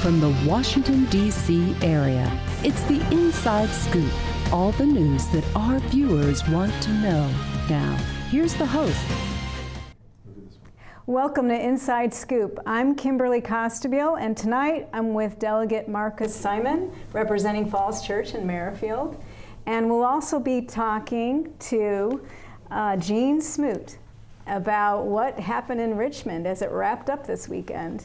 from the Washington, D.C. area. It's the Inside Scoop, all the news that our viewers want to know. Now, here's the host. Welcome to Inside Scoop. I'm Kimberly Costabile, and tonight I'm with Delegate Marcus Simon, representing Falls Church in Merrifield. And we'll also be talking to Jeanne Smoot about what happened in Richmond as it wrapped up this weekend.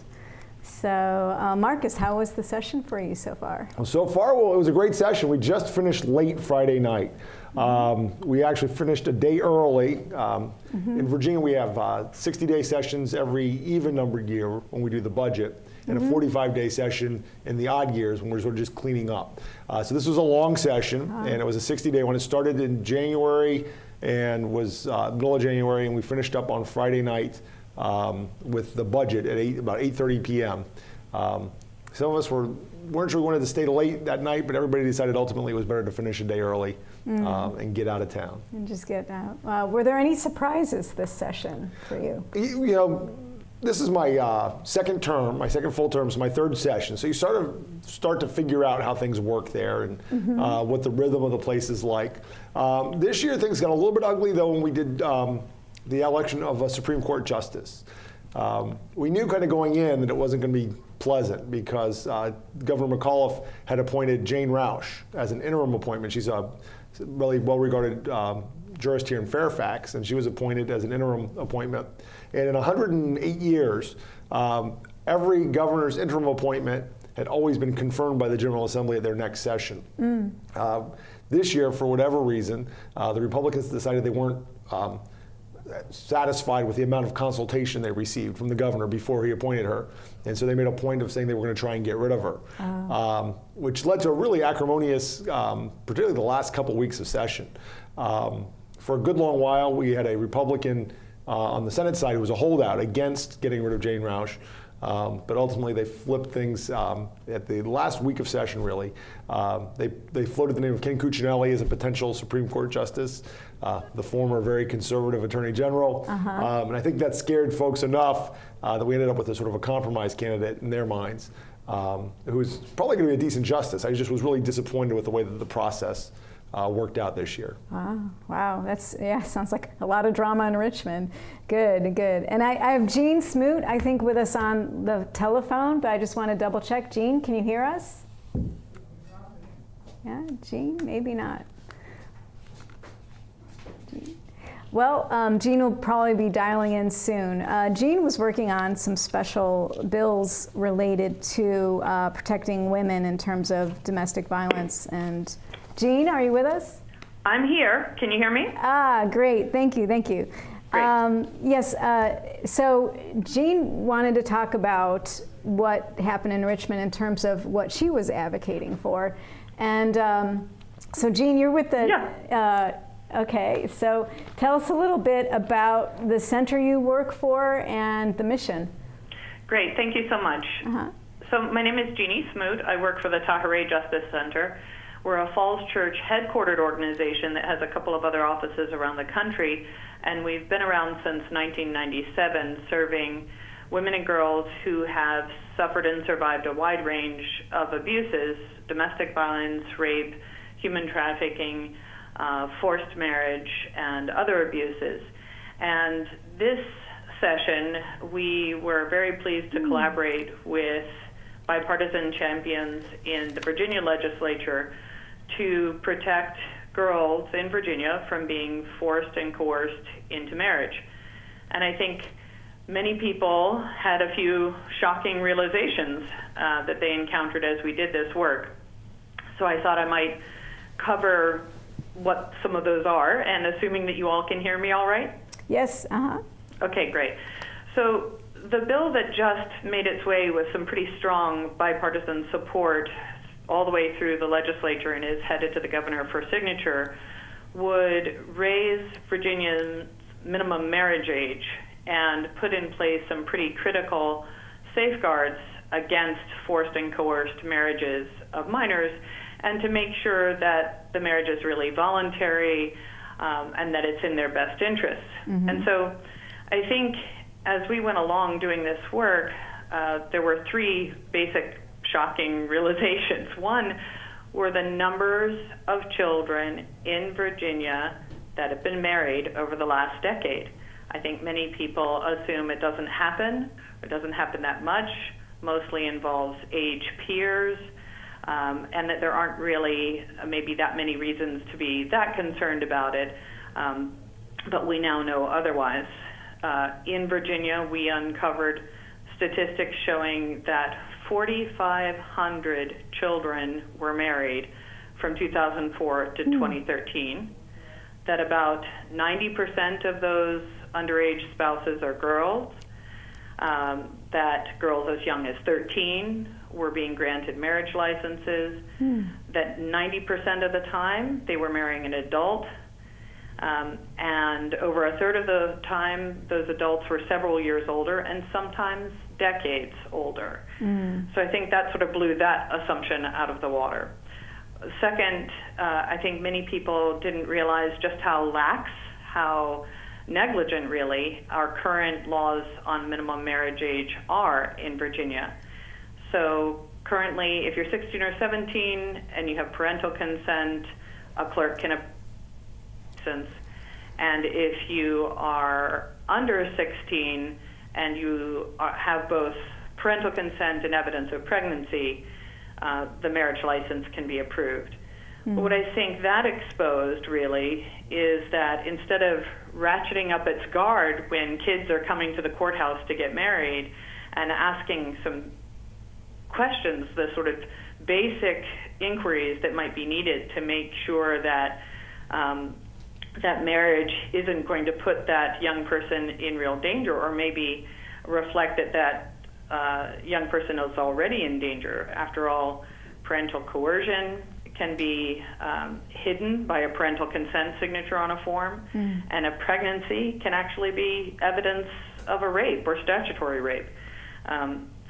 So, Marcus, how was the session for you so far? So far, well, it was a great session. We just finished late Friday night. We actually finished a day early. In Virginia, we have 60-day sessions every even-numbered year when we do the budget, and a 45-day session in the odd years when we're sort of just cleaning up. So this was a long session, and it was a 60-day one. It started in January and was middle of January, and we finished up on Friday night with the budget at about 8:30 p.m. Some of us weren't sure we wanted to stay late that night, but everybody decided ultimately it was better to finish a day early and get out of town. And just get out. Were there any surprises this session for you? You know, this is my second term, my second full term, so my third session. So you start to figure out how things work there and what the rhythm of the place is like. This year things got a little bit ugly though when we did the election of a Supreme Court justice. We knew kind of going in that it wasn't going to be pleasant because Governor McAuliffe had appointed Jane Roush as an interim appointment. She's a really well-regarded jurist here in Fairfax, and she was appointed as an interim appointment. And in 108 years, every governor's interim appointment had always been confirmed by the General Assembly at their next session. This year, for whatever reason, the Republicans decided they weren't satisfied with the amount of consultation they received from the governor before he appointed her. And so they made a point of saying they were going to try and get rid of her, which led to a really acrimonious, particularly the last couple weeks of session. For a good long while, we had a Republican on the Senate side who was a holdout against getting rid of Jane Roush. But ultimately, they flipped things at the last week of session, really. They floated the name of Ken Cuccinelli as a potential Supreme Court justice, the former very conservative attorney general. And I think that scared folks enough that we ended up with a sort of a compromise candidate in their minds, who was probably going to be a decent justice. I just was really disappointed with the way that the process worked out this year. Wow, sounds like a lot of drama in Richmond. Good. And I have Jeanne Smoot, I think, with us on the telephone, but I just want to double check. Jeanne, can you hear us? Yeah, Jeanne, maybe not. Well, Jeanne will probably be dialing in soon. Jeanne was working on some special bills related to protecting women in terms of domestic violence. And Jeanne, are you with us? I'm here. Can you hear me? Great. Thank you. Great. Yes. So Jeanne wanted to talk about what happened in Richmond in terms of what she was advocating for. And so Jeanne, you're with the... Yeah. Okay, so tell us a little bit about the center you work for and the mission. Great, thank you so much. So my name is Jeanne Smoot. I work for the Tahirih Justice Center. We're a Falls Church headquartered organization that has a couple of other offices around the country, and we've been around since 1997 serving women and girls who have suffered and survived a wide range of abuses: domestic violence, rape, human trafficking, forced marriage, and other abuses. And this session, we were very pleased to collaborate with bipartisan champions in the Virginia legislature to protect girls in Virginia from being forced and coerced into marriage. And I think many people had a few shocking realizations that they encountered as we did this work. So I thought I might cover what some of those are, and assuming that you all can hear me all right? Yes, Okay, great. So the bill that just made its way with some pretty strong bipartisan support all the way through the legislature and is headed to the governor for signature would raise Virginia's minimum marriage age and put in place some pretty critical safeguards against forced and coerced marriages of minors, and to make sure that the marriage is really voluntary and that it's in their best interests. And so I think as we went along doing this work, there were three basic shocking realizations. One were the numbers of children in Virginia that have been married over the last decade. I think many people assume it doesn't happen, or it doesn't happen that much, mostly involves age peers, and that there aren't really maybe that many reasons to be that concerned about it, but we now know otherwise. In Virginia, we uncovered statistics showing that 4,500 children were married from 2004 to 2013, that about 90% of those underage spouses are girls, that girls as young as 13 were being granted marriage licenses, that 90% of the time they were marrying an adult, and over a third of the time those adults were several years older and sometimes decades older. So I think that sort of blew that assumption out of the water. Second, I think many people didn't realize just how lax, how negligent really our current laws on minimum marriage age are in Virginia. So currently, if you're 16 or 17 and you have parental consent, a clerk can approve. And if you are under 16 and you have both parental consent and evidence of pregnancy, the marriage license can be approved. But what I think that exposed really is that instead of ratcheting up its guard when kids are coming to the courthouse to get married and asking some questions, the sort of basic inquiries that might be needed to make sure that that marriage isn't going to put that young person in real danger, or maybe reflect that that young person is already in danger. After all, parental coercion can be hidden by a parental consent signature on a form, and a pregnancy can actually be evidence of a rape or statutory rape.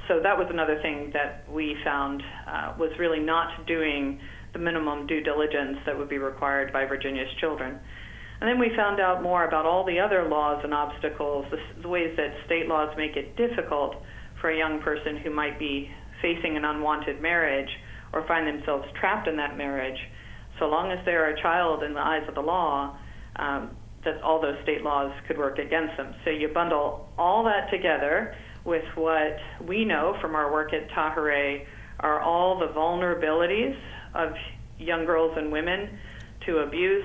So that was another thing that we found was really not doing the minimum due diligence that would be required by Virginia's children. And then we found out more about all the other laws and obstacles, the ways that state laws make it difficult for a young person who might be facing an unwanted marriage or find themselves trapped in that marriage, so long as they're a child in the eyes of the law, that all those state laws could work against them. So you bundle all that together with what we know from our work at Tahirih are all the vulnerabilities of young girls and women to abuse,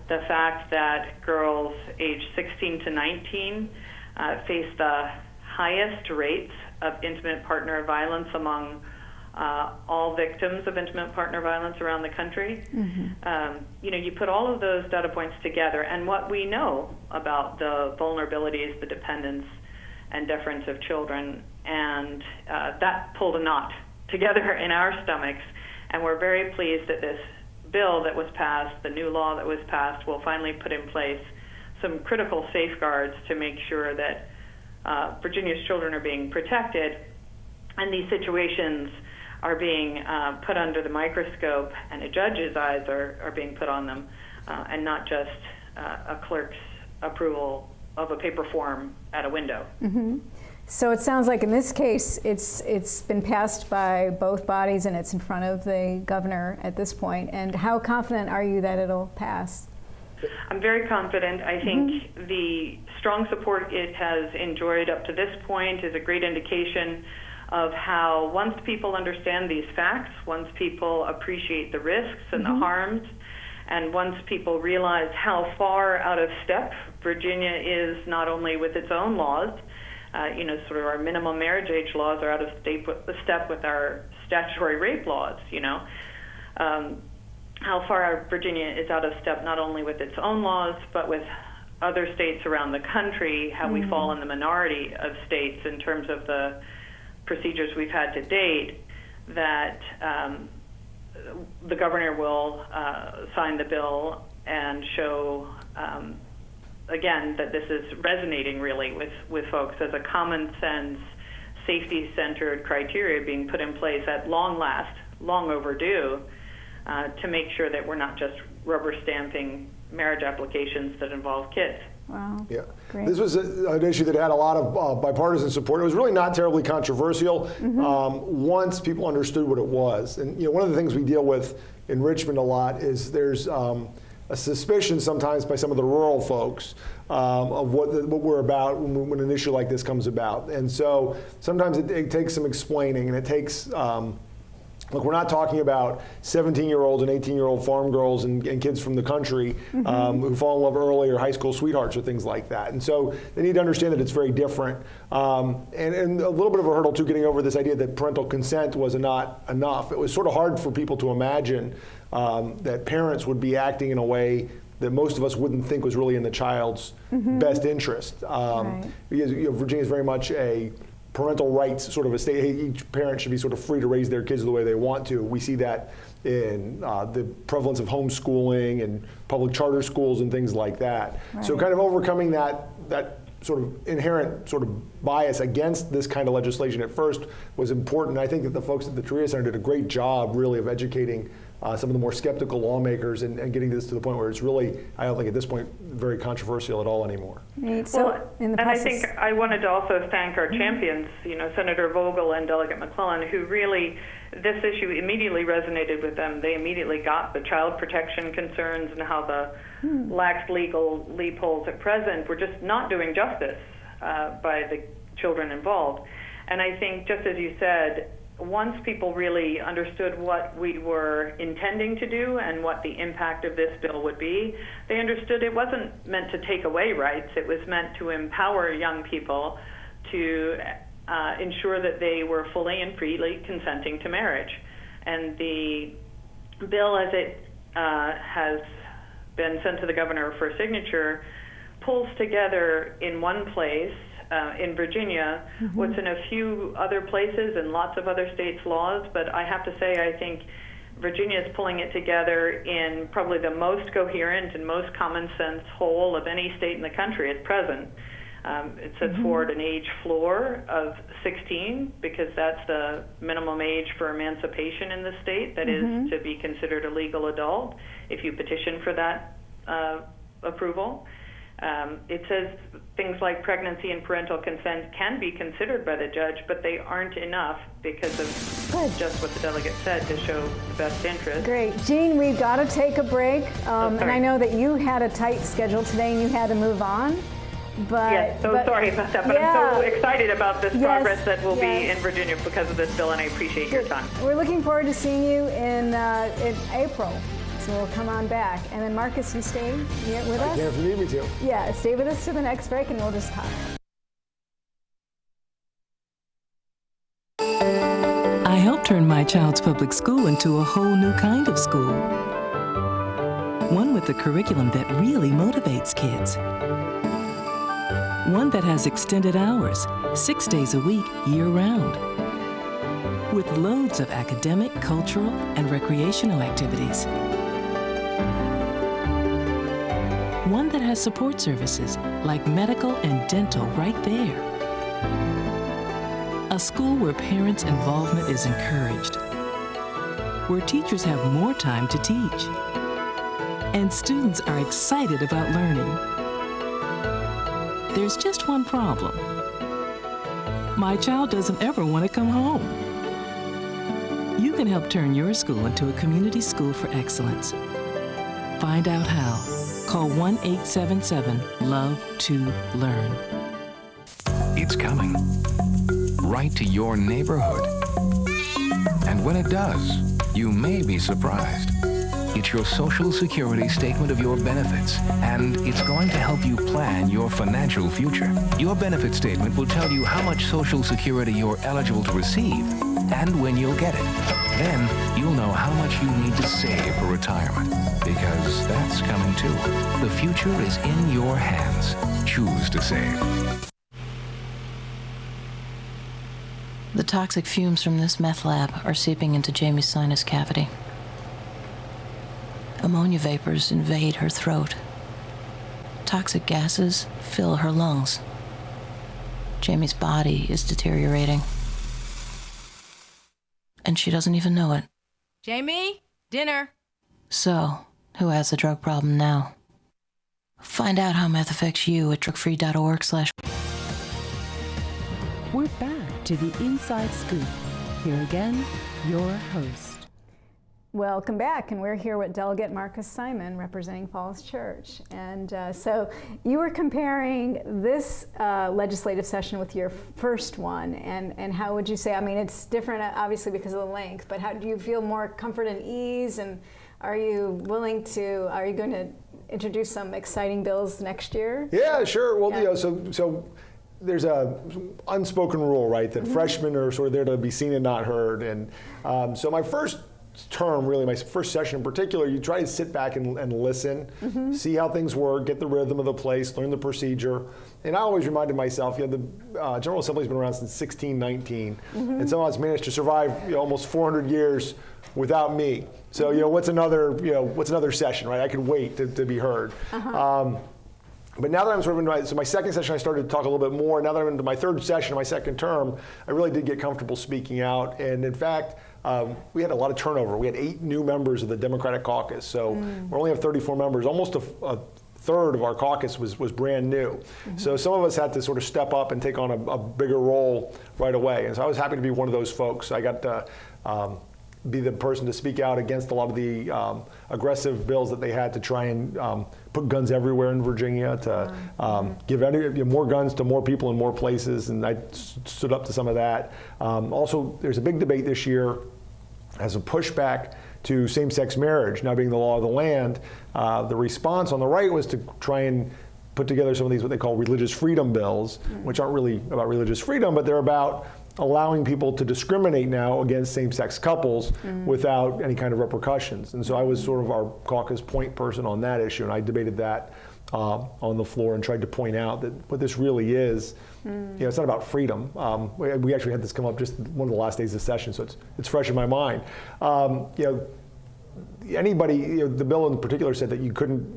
the fact that girls aged 16 to 19 face the highest rates of intimate partner violence among all victims of intimate partner violence around the country. You put all of those data points together, and what we know about the vulnerabilities, the dependence, and deference of children, and that pulled a knot together in our stomachs, and we're very pleased that this bill that was passed, the new law that was passed, will finally put in place some critical safeguards to make sure that Virginia's children are being protected, and these situations are being put under the microscope, and a judge's eyes are being put on them, and not just a clerk's approval of a paper form at a window. So it sounds like in this case, it's been passed by both bodies and it's in front of the governor at this point. And how confident are you that it'll pass? I'm very confident. I think the strong support it has enjoyed up to this point is a great indication of how once people understand these facts, once people appreciate the risks and the harms, and once people realize how far out of step Virginia is not only with its own laws, sort of our minimum marriage age laws are out of step with our statutory rape laws, how far Virginia is out of step not only with its own laws, but with other states around the country, how we fall in the minority of states in terms of the procedures we've had to date, that the governor will sign the bill and show, again, that this is resonating really with folks as a common sense, safety-centered criteria being put in place at long last, long overdue, to make sure that we're not just rubber stamping marriage applications that involve kids. Wow. Yeah. Great. This was an issue that had a lot of bipartisan support. It was really not terribly controversial once people understood what it was. And one of the things we deal with in Richmond a lot is there's a suspicion sometimes by some of the rural folks of what we're about when an issue like this comes about. And so sometimes it takes some explaining, and it takes look, we're not talking about 17-year-olds and 18-year-old farm girls and kids from the country who fall in love early, or high school sweethearts or things like that. And so they need to understand that it's very different. And a little bit of a hurdle too, getting over this idea that parental consent was not enough. It was sort of hard for people to imagine that parents would be acting in a way that most of us wouldn't think was really in the child's best interest. Right. Because Virginia is very much a parental rights sort of a state. Hey, each parent should be sort of free to raise their kids the way they want to. We see that in the prevalence of homeschooling and public charter schools and things like that. Right. So kind of overcoming that sort of inherent sort of bias against this kind of legislation at first was important. I think that the folks at the Tahirih Center did a great job really of educating some of the more skeptical lawmakers and getting this to the point where it's really, I don't think at this point, very controversial at all anymore. Right. So Well, in the and I process, think I wanted to also thank our champions, Senator Vogel and Delegate McClellan, who really, this issue immediately resonated with them. They immediately got the child protection concerns and how the lax legal loopholes at present were just not doing justice by the children involved. And I think, just as you said, once people really understood what we were intending to do and what the impact of this bill would be, they understood it wasn't meant to take away rights. It was meant to empower young people to ensure that they were fully and freely consenting to marriage. And the bill, as it has been sent to the governor for signature, pulls together in one place in Virginia what's in a few other places and lots of other states' laws, but I have to say I think Virginia is pulling it together in probably the most coherent and most common sense whole of any state in the country at present. It sets forward an age floor of 16 because that's the minimum age for emancipation in the state, that is to be considered a legal adult if you petition for that approval. It says things like pregnancy and parental consent can be considered by the judge, but they aren't enough because of just what the delegate said to show the best interest. great. Jeanne, we've got to take a break. And I know that you had a tight schedule today and you had to move on. But, Yes, sorry about that, but I'm so excited about this progress that will be in Virginia because of this bill, and I appreciate your time. We're looking forward to seeing you in April. So we'll come on back. And then Marcus, you stay with us? Yeah, if you need me to. Yeah, stay with us to the next break and we'll just talk. I helped turn my child's public school into a whole new kind of school. One with a curriculum that really motivates kids. One that has extended hours, 6 days a week, year-round. With loads of academic, cultural, and recreational activities. One that has support services like medical and dental right there. A school where parents' involvement is encouraged. Where teachers have more time to teach. And students are excited about learning. There's just one problem. My child doesn't ever want to come home. You can help turn your school into a community school for excellence. Find out how. Call 1-877-LOVE-TO-LEARN. It's coming. Right to your neighborhood. And when it does, you may be surprised. It's your Social Security statement of your benefits, and it's going to help you plan your financial future. Your benefit statement will tell you how much Social Security you're eligible to receive and when you'll get it. Then you'll know how much you need to save for retirement, because that's coming too. The future is in your hands. Choose to save. The toxic fumes from this meth lab are seeping into Jamie's sinus cavity. Ammonia vapors invade her throat. Toxic gases fill her lungs. Jamie's body is deteriorating. And she doesn't even know it. Jamie, dinner. So, who has the drug problem now? Find out how meth affects you at drugfree.org/. We're back to the Inside Scoop. Here again, your host. Welcome back, and we're here with Delegate Marcus Simon, representing Falls Church. And so you were comparing this legislative session with your first one, and how would you say, I mean, it's different obviously because of the length, but how do you feel more comfort and ease, and are you going to introduce some exciting bills next year? Yeah, sure. Well, you know, so there's a unspoken rule, right, that freshmen are sort of there to be seen and not heard. And so my first term, really, my first session in particular, you try to sit back and listen, see how things work, get the rhythm of the place, learn the procedure. And I always reminded myself, you know, the General Assembly's been around since 1619, and somehow it's managed to survive, you know, almost 400 years without me. So, you know, what's another session, right? I could wait to be heard. But now that I'm sort of in my second session, I started to talk a little bit more. Now that I'm into my third session, my second term, I really did get comfortable speaking out. And in fact, we had a lot of turnover. We had 8 new members of the Democratic caucus. So we only have 34 members. Almost a third of our caucus was brand new. So some of us had to sort of step up and take on a bigger role right away. And so I was happy to be one of those folks. I got to be the person to speak out against a lot of the aggressive bills that they had to try and put guns everywhere in Virginia, to give more guns to more people in more places, and I stood up to some of that. Also, there's a big debate this year as a pushback to same-sex marriage now being the law of the land. The response on the right was to try and put together some of these what they call religious freedom bills, which aren't really about religious freedom, but they're about allowing people to discriminate now against same-sex couples without any kind of repercussions. And so I was sort of our caucus point person on that issue, and I debated that on the floor and tried to point out that what this really is, you know, it's not about freedom. We actually had this come up just one of the last days of session, so it's fresh in my mind. You know, anybody, you know, the bill in particular said that you couldn't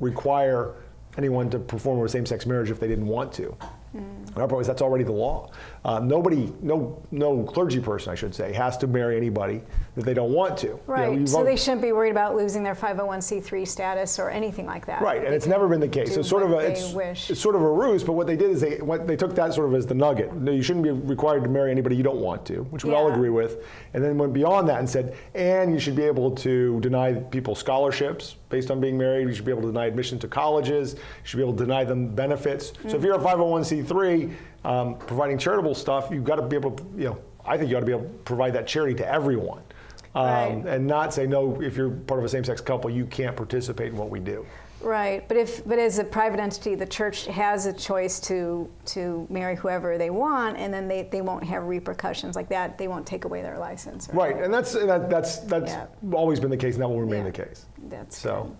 require anyone to perform a same-sex marriage if they didn't want to. And our point is that's already the law. No clergy person, I should say, has to marry anybody that they don't want to. Right, you know, so they shouldn't be worried about losing their 501c3 status or anything like that. Right, and it's never been the case. So it's sort of a ruse, but what they did is they took that sort of as the nugget. You shouldn't be required to marry anybody you don't want to, which we all agree with, and then went beyond that and said, and you should be able to deny people scholarships based on being married, you should be able to deny admission to colleges, you should be able to deny them benefits. So if you're a 501c3 providing charitable stuff, you've got to be able to, you know, I think you ought to be able to provide that charity to everyone. And not say, no, if you're part of a same-sex couple, you can't participate in what we do. Right, but as a private entity, the church has a choice to marry whoever they want, and then they won't have repercussions like that. They won't take away their license. Right, and that's always been the case, and that will remain the case. That's so.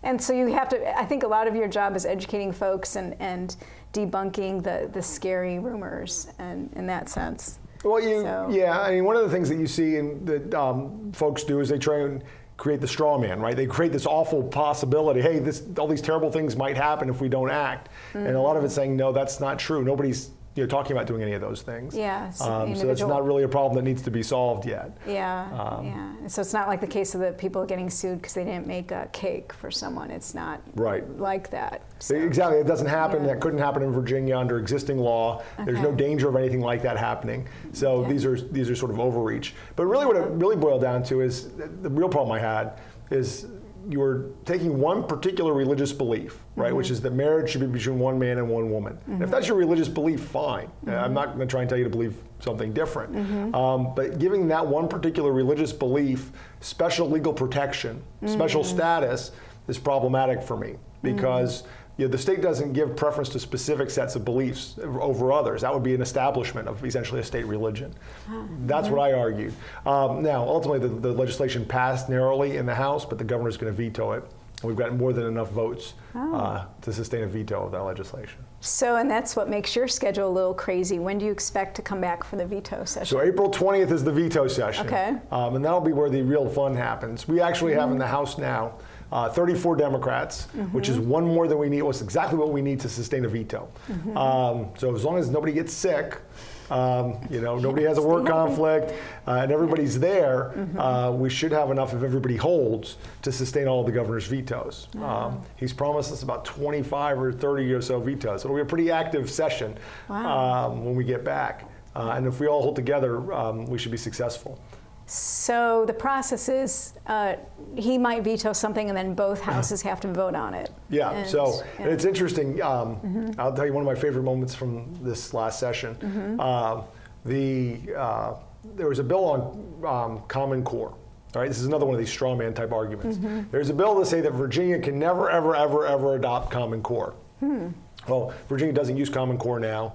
And so you have to. I think a lot of your job is educating folks and debunking the scary rumors, and in that sense. Well, I mean, one of the things that you see that folks do is they try and create the straw man, right? They create this awful possibility. Hey, all these terrible things might happen if we don't act, and a lot of it's saying, no, that's not true. Nobody's talking about doing any of those things. Yeah. So that's not really a problem that needs to be solved yet. Yeah. So it's not like the case of the people getting sued because they didn't make a cake for someone. It's not like that. So. Exactly. It doesn't happen. That couldn't happen in Virginia under existing law. There's no danger of anything like that happening. So these are sort of overreach. But really what it really boiled down to is the real problem I had is you're taking one particular religious belief, right, which is that marriage should be between one man and one woman. And if that's your religious belief, fine. I'm not going to try and tell you to believe something different. But giving that one particular religious belief special legal protection, special status, is problematic for me because the state doesn't give preference to specific sets of beliefs over others. That would be an establishment of essentially a state religion. That's what I argued. Now, ultimately, the legislation passed narrowly in the House, but the governor's going to veto it. And we've got more than enough votes to sustain a veto of that legislation. So, and that's what makes your schedule a little crazy. When do you expect to come back for the veto session? So April 20th is the veto session. Okay. And that'll be where the real fun happens. We actually have in the House now 34 Democrats, which is one more than we need. It's exactly what we need to sustain a veto. So as long as nobody gets sick, nobody has a work conflict, and everybody's there, we should have enough if everybody holds to sustain all of the governor's vetoes. He's promised us about 25 or 30 or so vetoes. It'll be a pretty active session when we get back. And if we all hold together, we should be successful. So the process is he might veto something and then both houses have to vote on it. Yeah, and it's interesting. I'll tell you one of my favorite moments from this last session. There was a bill on Common Core. All right, this is another one of these straw man type arguments. There's a bill to say that Virginia can never, ever, ever, ever adopt Common Core. Well, Virginia doesn't use Common Core now.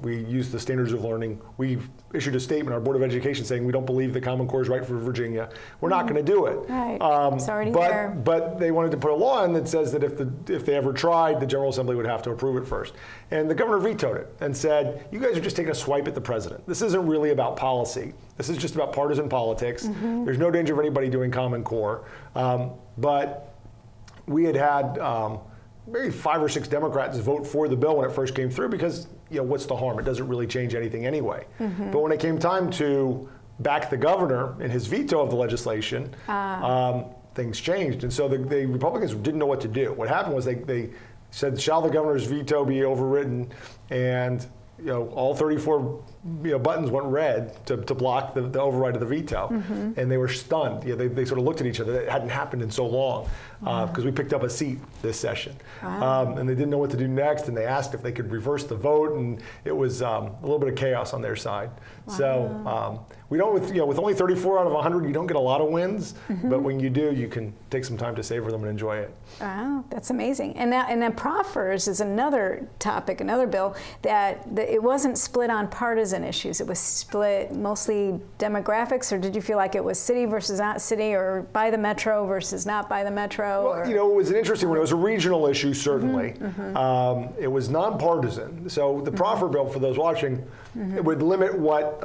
We use the standards of learning. We've issued a statement, our Board of Education, saying we don't believe that Common Core is right for Virginia. We're not going to do it. Right. It's already there. But they wanted to put a law in that says that if they ever tried, the General Assembly would have to approve it first. And the governor vetoed it and said, you guys are just taking a swipe at the president. This isn't really about policy. This is just about partisan politics. There's no danger of anybody doing Common Core. But we had maybe 5 or 6 Democrats vote for the bill when it first came through because, what's the harm? It doesn't really change anything anyway. But when it came time to back the governor in his veto of the legislation, things changed. And so the Republicans didn't know what to do. What happened was they said, shall the governor's veto be overridden? And all 34 buttons went red to block the override of the veto, and they were stunned. They sort of looked at each other. It hadn't happened in so long because we picked up a seat this session, and they didn't know what to do next. And they asked if they could reverse the vote, and it was a little bit of chaos on their side. So we don't, with only 34 out of 100, you don't get a lot of wins, but when you do, you can take some time to savor them and enjoy it. Wow, that's amazing. And then proffers is another topic, another bill that it wasn't split on partisan issues. It was split mostly demographics, or did you feel like it was city versus not city, or by the metro versus not by the metro? Well, it was an interesting one. It was a regional issue, certainly. It was nonpartisan. So the proffer bill, for those watching, it would limit what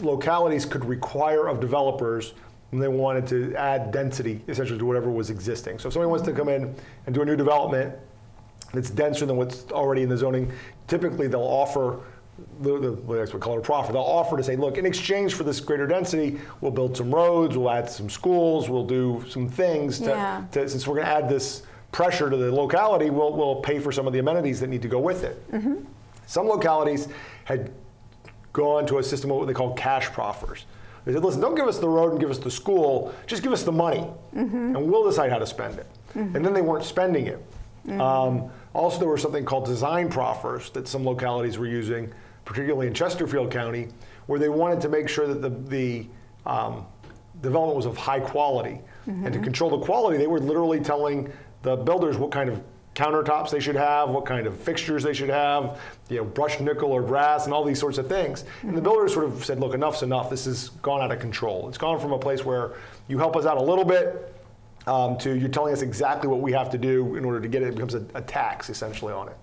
localities could require of developers when they wanted to add density, essentially, to whatever was existing. So if somebody wants to come in and do a new development that's denser than what's already in the zoning, typically they'll offer what we call it a proffer. They'll offer to say, look, in exchange for this greater density, we'll build some roads, we'll add some schools, we'll do some things since we're going to add this pressure to the locality, we'll pay for some of the amenities that need to go with it. Some localities had gone to a system of what they call cash proffers. They said, listen, don't give us the road and give us the school, just give us the money, and we'll decide how to spend it. And then they weren't spending it. Also, there was something called design proffers that some localities were using, particularly in Chesterfield County, where they wanted to make sure that the development was of high quality. And to control the quality, they were literally telling the builders what kind of countertops they should have, what kind of fixtures they should have, brushed nickel or brass, and all these sorts of things. And the builders sort of said, look, enough's enough. This has gone out of control. It's gone from a place where you help us out a little bit to you're telling us exactly what we have to do in order to get it. It becomes a tax, essentially, on it.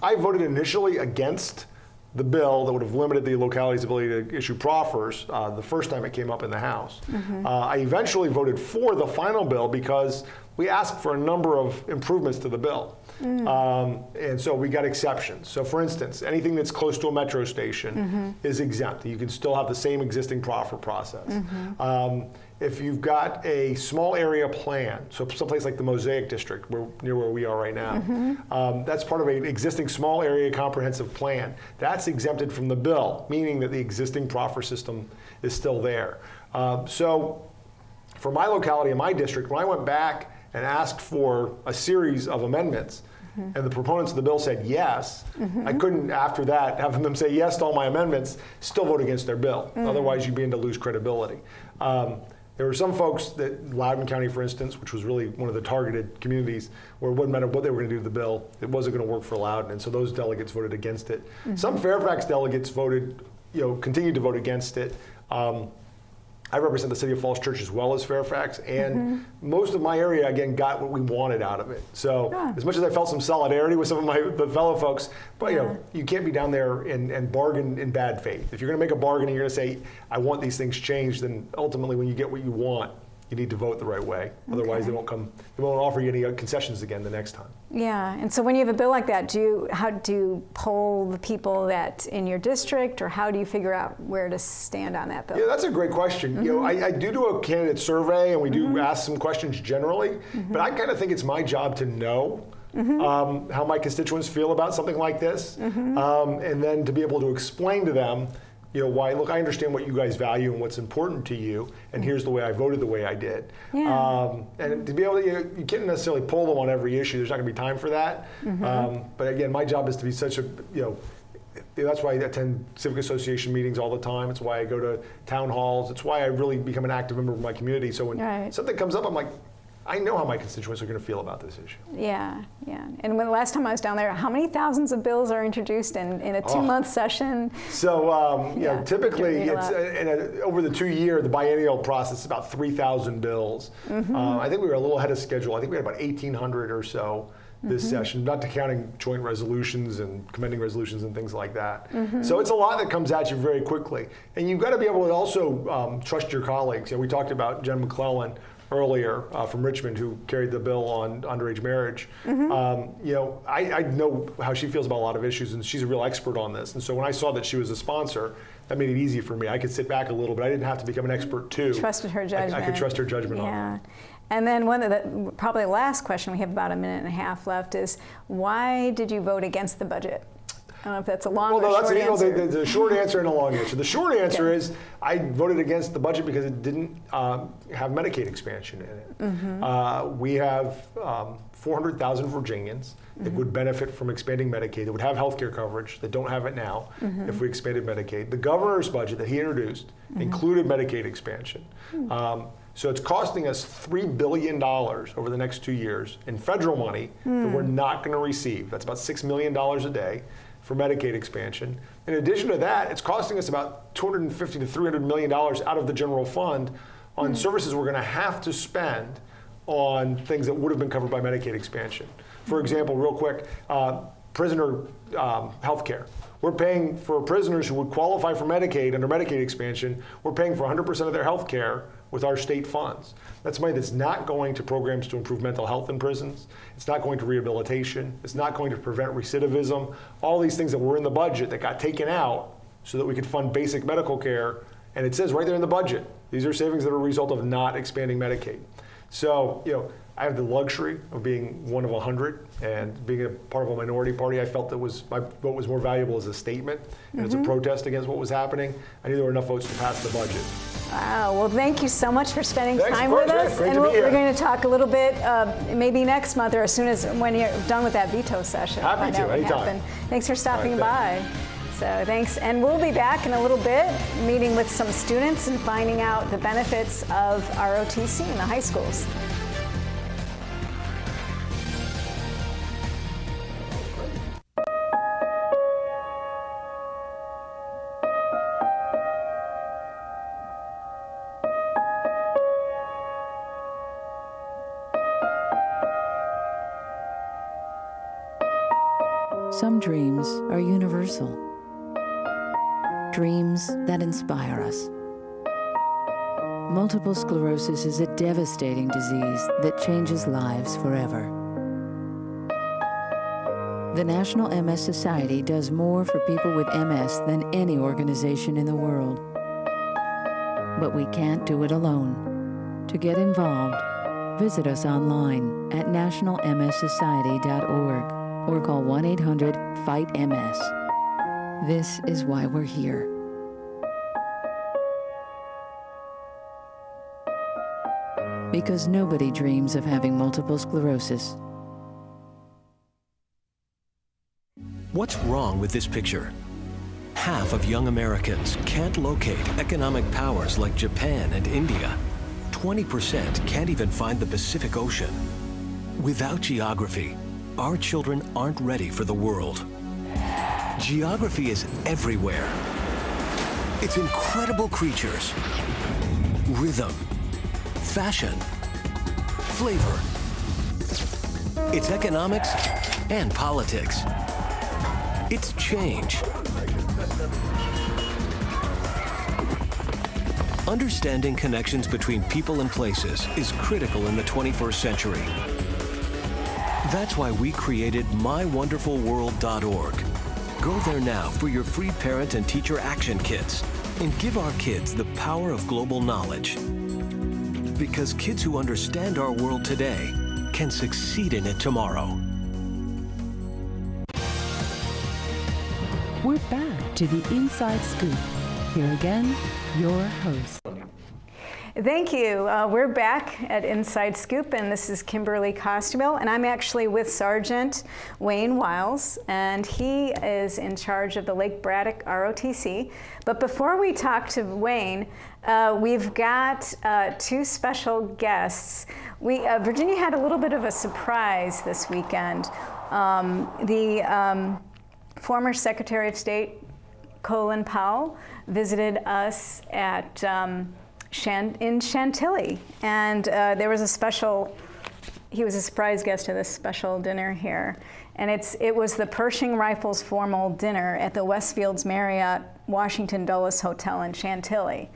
I voted initially against the bill that would have limited the locality's ability to issue proffers the first time it came up in the House. I eventually voted for the final bill because we asked for a number of improvements to the bill. And so we got exceptions. So for instance, anything that's close to a metro station is exempt. You can still have the same existing proffer process. If you've got a small area plan, so someplace like the Mosaic District, near where we are right now, that's part of an existing small area comprehensive plan. That's exempted from the bill, meaning that the existing proffer system is still there. So for my locality and my district, when I went back and asked for a series of amendments, and the proponents of the bill said yes, I couldn't, after that, have them say yes to all my amendments, still vote against their bill. Otherwise, you'd begin to lose credibility. There were some folks that, Loudoun County, for instance, which was really one of the targeted communities, where it wouldn't matter what they were going to do to the bill, it wasn't going to work for Loudoun, and so those delegates voted against it. Some Fairfax delegates voted, continued to vote against it. I represent the city of Falls Church as well as Fairfax, and most of my area, again, got what we wanted out of it. So as much as I felt some solidarity with some of the fellow folks, but you can't be down there and bargain in bad faith. If you're going to make a bargain and you're going to say, I want these things changed, then ultimately when you get what you want, you need to vote the right way. Otherwise, they won't offer you any concessions again the next time. Yeah, and so when you have a bill like that, how do you poll the people that in your district, or how do you figure out where to stand on that bill? Yeah, that's a great question. You know, I do a candidate survey, and we do ask some questions generally, but I kind of think it's my job to know how my constituents feel about something like this, and then to be able to explain to them, you know, why, look, I understand what you guys value and what's important to you, and here's the way I voted the way I did. Yeah. And to be able to, you can't necessarily poll them on every issue. There's not going to be time for that. But again, my job is to be such a, you know, that's why I attend civic association meetings all the time. It's why I go to town halls. It's why I really become an active member of my community. So when something comes up, I'm like, I know how my constituents are going to feel about this issue. Yeah, yeah. And when the last time I was down there, how many thousands of bills are introduced in a 2-month session? So, you know, typically it's over the 2-year, the biennial process, about 3,000 bills. I think we were a little ahead of schedule. I think we had about 1,800 or so this session, not counting joint resolutions and commending resolutions and things like that. So it's a lot that comes at you very quickly. And you've got to be able to also trust your colleagues. You know, we talked about Jen McClellan earlier from Richmond, who carried the bill on underage marriage. You know, I know how she feels about a lot of issues, and she's a real expert on this. And so when I saw that she was a sponsor, that made it easy for me. I could sit back a little, but I didn't have to become an expert too. Trusted her judgment. I could trust her judgment on it. And then one of the probably last question, we have about a minute and a half left, is why did you vote against the budget? I don't know if that's a long or short answer. There's a short answer and a long answer. The short answer is I voted against the budget because it didn't have Medicaid expansion in it. We have 400,000 Virginians that would benefit from expanding Medicaid, that would have health care coverage, that don't have it now if we expanded Medicaid. The governor's budget that he introduced included Medicaid expansion. So it's costing us $3 billion over the next 2 years in federal money that we're not going to receive. That's about $6 million a day for Medicaid expansion. In addition to that, it's costing us about $250 to $300 million out of the general fund on services we're going to have to spend on things that would have been covered by Medicaid expansion. For example, real quick, prisoner health care. We're paying for prisoners who would qualify for Medicaid under Medicaid expansion, we're paying for 100% of their health care with our state funds. That's money that's not going to programs to improve mental health in prisons. It's not going to rehabilitation. It's not going to prevent recidivism. All these things that were in the budget that got taken out so that we could fund basic medical care. And it says right there in the budget, these are savings that are a result of not expanding Medicaid. So, you know, I have the luxury of being one of 100 and being a part of a minority party. I felt that my vote was more valuable as a statement and as a protest against what was happening. I knew there were enough votes to pass the budget. Wow, well, thank you so much for spending time with us. Great and we're going to talk a little bit, maybe next month or as soon as when you're done with that veto session. Happy to, anytime. Thanks for stopping by. So thanks, and we'll be back in a little bit, meeting with some students and finding out the benefits of ROTC in the high schools. Some dreams are universal. Dreams that inspire us. Multiple sclerosis is a devastating disease that changes lives forever. The National MS Society does more for people with MS than any organization in the world. But we can't do it alone. To get involved, visit us online at nationalmssociety.org. or call 1-800-FIGHT-MS. This is why we're here. Because nobody dreams of having multiple sclerosis. What's wrong with this picture? Half of young Americans can't locate economic powers like Japan and India. 20% can't even find the Pacific Ocean. Without geography, our children aren't ready for the world. Geography is everywhere. It's incredible creatures, rhythm, fashion, flavor. It's economics and politics. It's change. Understanding connections between people and places is critical in the 21st century. That's why we created mywonderfulworld.org. Go there now for your free parent and teacher action kits and give our kids the power of global knowledge. Because kids who understand our world today can succeed in it tomorrow. We're back to the Inside Scoop. Here again, your host. Thank you. We're back at Inside Scoop, and this is Kimberly Costabile, and I'm actually with Sergeant Wayne Wiles, and he is in charge of the Lake Braddock ROTC. But before we talk to Wayne, we've got two special guests. Virginia had a little bit of a surprise this weekend. The former Secretary of State, Colin Powell, visited us at in Chantilly, and there was he was a surprise guest to this special dinner here, and it was the Pershing Rifles formal dinner at the Westfields Marriott Washington Dulles Hotel in Chantilly.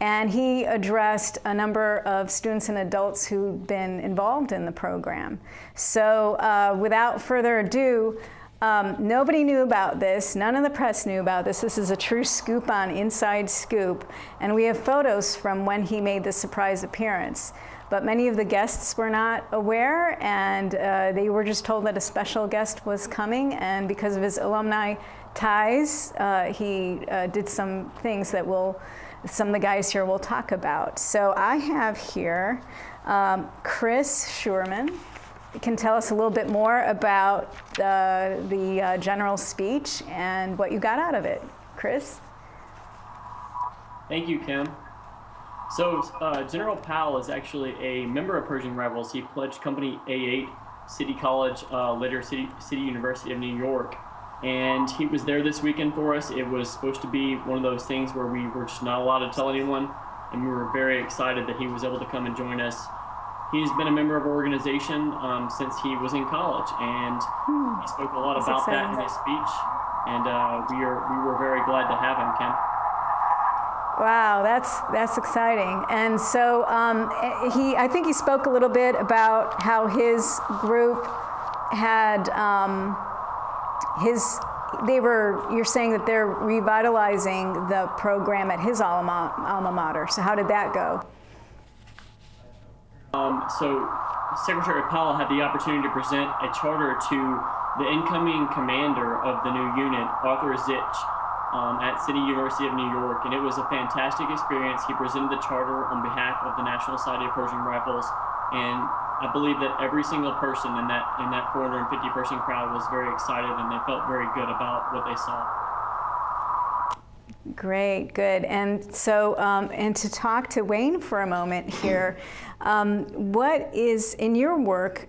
And he addressed a number of students and adults who'd been involved in the program. So without further ado, nobody knew about this. None of the press knew about this. This is a true scoop on Inside Scoop. And we have photos from when he made the surprise appearance. But many of the guests were not aware, and they were just told that a special guest was coming. And because of his alumni ties, he did some things that some of the guys here will talk about. So I have here Chris Shuereman. Can tell us a little bit more about the general speech and what you got out of it. Chris? Thank you, Kim. So General Powell is actually a member of Pershing Rifles. He pledged Company A8, City College, later City University of New York. And he was there this weekend for us. It was supposed to be one of those things where we were just not allowed to tell anyone. And we were very excited that he was able to come and join us. He's been a member of our organization since he was in college, and he spoke a lot about that in his speech, and we were very glad to have him, Kim. Wow, that's exciting. And so I think he spoke a little bit about how his group had you're saying that they're revitalizing the program at his alma mater. So how did that go? So Secretary Powell had the opportunity to present a charter to the incoming commander of the new unit, Arthur Zitch, at City University of New York, and it was a fantastic experience. He presented the charter on behalf of the National Society of Pershing Rifles, and I believe that every single person in that 450-person crowd was very excited, and they felt very good about what they saw. Great, good. And so, and to talk to Wayne for a moment here, what is, in your work,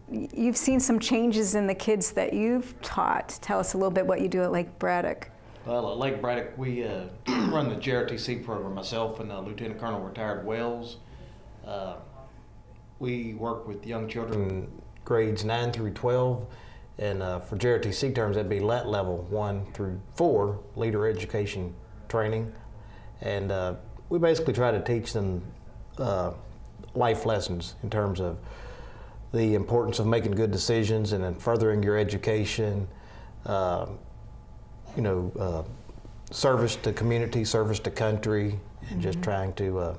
you've seen some changes in the kids that you've taught. Tell us a little bit what you do at Lake Braddock. Well, at Lake Braddock, we run the JROTC program, myself and Lieutenant Colonel retired Wiles. We work with young children grades 9 through 12. And for JROTC terms, that'd be LET level 1 through 4, leader education training. And we basically try to teach them life lessons in terms of the importance of making good decisions and then furthering your education, service to community, service to country, and just trying to,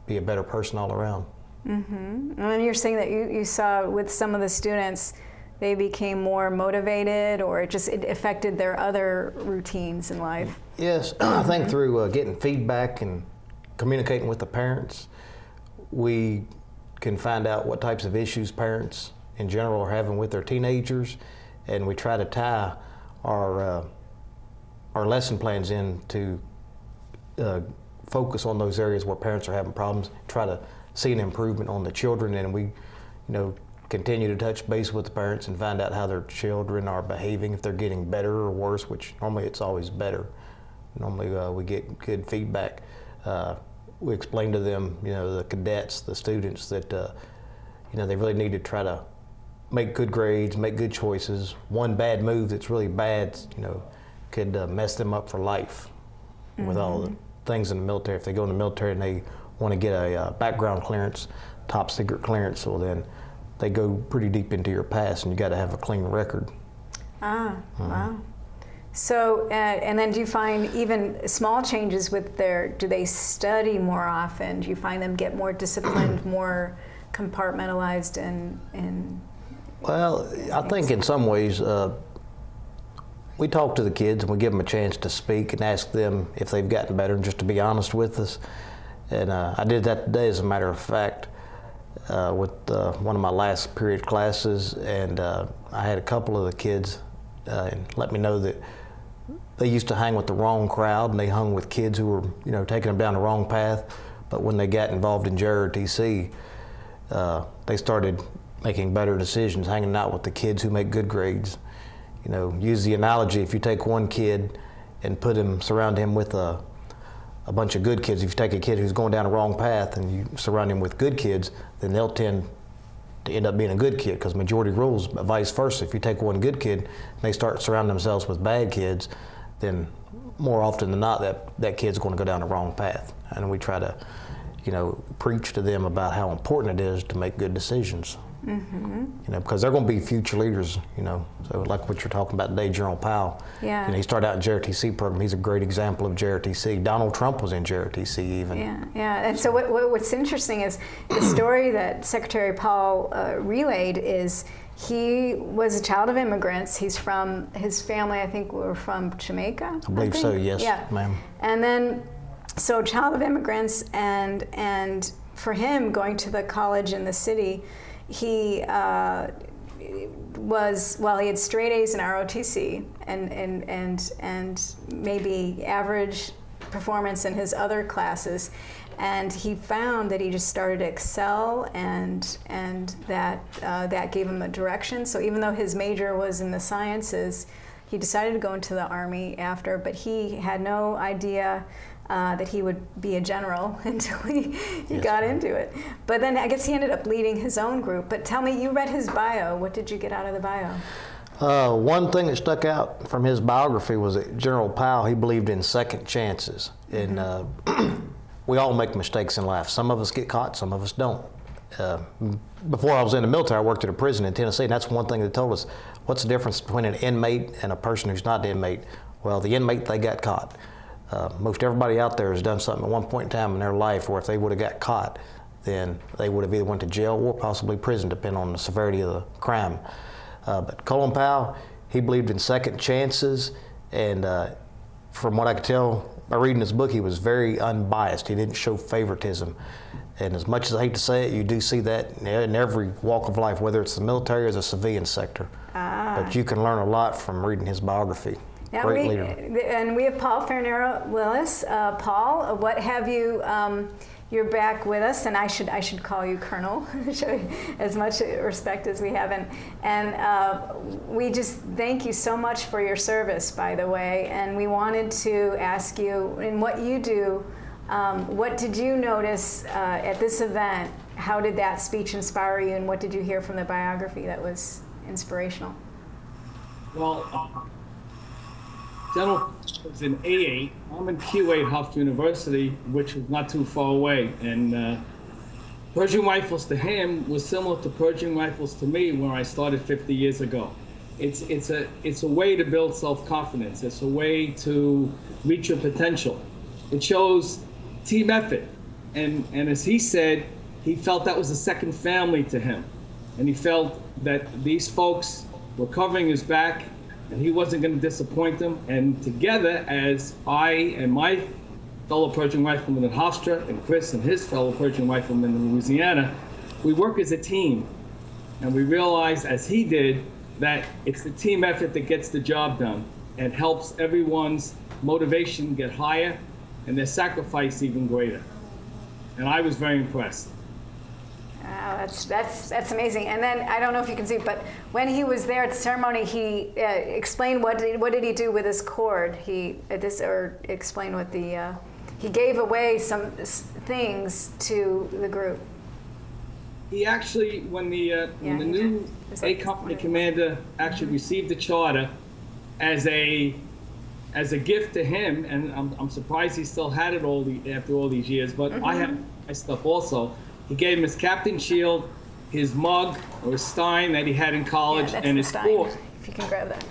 be a better person all around. Mm-hmm. And you're saying that you saw with some of the students, they became more motivated, or it affected their other routines in life? Yes, I think through getting feedback and communicating with the parents, we can find out what types of issues parents in general are having with their teenagers, and we try to tie our lesson plans in to focus on those areas where parents are having problems, try to see an improvement on the children, and we, continue to touch base with the parents and find out how their children are behaving, if they're getting better or worse, which normally it's always better. Normally we get good feedback. We explain to them, the cadets, the students, that they really need to try to make good grades, make good choices. One bad move that's really bad, could mess them up for life with all things in the military. If they go in the military and they want to get a background clearance, top secret clearance, well then they go pretty deep into your past, and you got to have a clean record. Wow. So, and then do you find even small changes with do they study more often? Do you find them get more disciplined, more compartmentalized and Well, I think in some ways, we talk to the kids and we give them a chance to speak and ask them if they've gotten better, and just to be honest with us. And I did that today, as a matter of fact, with one of my last period classes, and I had a couple of the kids let me know that they used to hang with the wrong crowd, and they hung with kids who were, taking them down the wrong path. But when they got involved in JROTC, they started making better decisions, hanging out with the kids who make good grades. Use the analogy: if you take one kid and surround him with a bunch of good kids, if you take a kid who's going down the wrong path and you surround him with good kids, then they'll tend to end up being a good kid, because majority rules. But vice versa, if you take one good kid and they start surrounding themselves with bad kids, then more often than not that kid's going to go down the wrong path. And we try to preach to them about how important it is to make good decisions. Because they're going to be future leaders, So like what you're talking about today, General Powell. Yeah. He started out in JROTC program. He's a great example of JROTC. Donald Trump was in JROTC even. Yeah. And so what's interesting is the story that Secretary Powell relayed is he was a child of immigrants. His family, I think, were from Jamaica. I believe so, yes, ma'am. And then, so child of immigrants, and for him, going to the college in the city, he he had straight A's in ROTC and maybe average performance in his other classes, and he found that he just started to excel, and that gave him a direction. So even though his major was in the sciences, he decided to go into the Army after, but he had no idea that he would be a general until he got into it. But then I guess he ended up leading his own group. But tell me, you read his bio. What did you get out of the bio? One thing that stuck out from his biography was that General Powell, he believed in second chances. And we all make mistakes in life. Some of us get caught, some of us don't. Before I was in the military, I worked at a prison in Tennessee, and that's one thing they told us. What's the difference between an inmate and a person who's not the inmate? Well, the inmate, they got caught. Most everybody out there has done something at one point in time in their life where if they would have got caught, then they would have either went to jail or possibly prison, depending on the severity of the crime. But Colin Powell, he believed in second chances, and from what I could tell by reading his book, he was very unbiased. He didn't show favoritism. And as much as I hate to say it, you do see that in every walk of life, whether it's the military or the civilian sector. But you can learn a lot from reading his biography. Now Great leader. And we have Paul Farinella Willis. Paul, what have you? You're back with us, and I should call you Colonel, as much respect as we have. And we just thank you so much for your service, by the way. And we wanted to ask you, in what you do, what did you notice at this event? How did that speech inspire you, and what did you hear from the biography that was inspirational? Well, General was in A8. I'm in Q8 Hofstra University, which was not too far away. And Pershing rifles to him was similar to Pershing rifles to me when I started 50 years ago. It's a way to build self-confidence. It's a way to reach your potential. It shows team effort. And as he said, he felt that was a second family to him. And he felt that these folks were covering his back, and he wasn't going to disappoint them. And together, as I and my fellow Pershing rifleman in Hofstra, and Chris and his fellow Pershing rifleman in Louisiana, we work as a team. And we realized, as he did, that it's the team effort that gets the job done and helps everyone's motivation get higher and their sacrifice even greater. And I was very impressed. Wow, that's amazing. And then I don't know if you can see, but when he was there at the ceremony, he explained what did he do with his cord. He explained what he gave away some things to the group. He actually, when the new A Company commander actually received the charter as a as a gift to him, and I'm surprised he still had it after all these years, but I have my stuff also. He gave him his captain shield, his mug, or his stein that he had in college, and his sword. If you can grab that.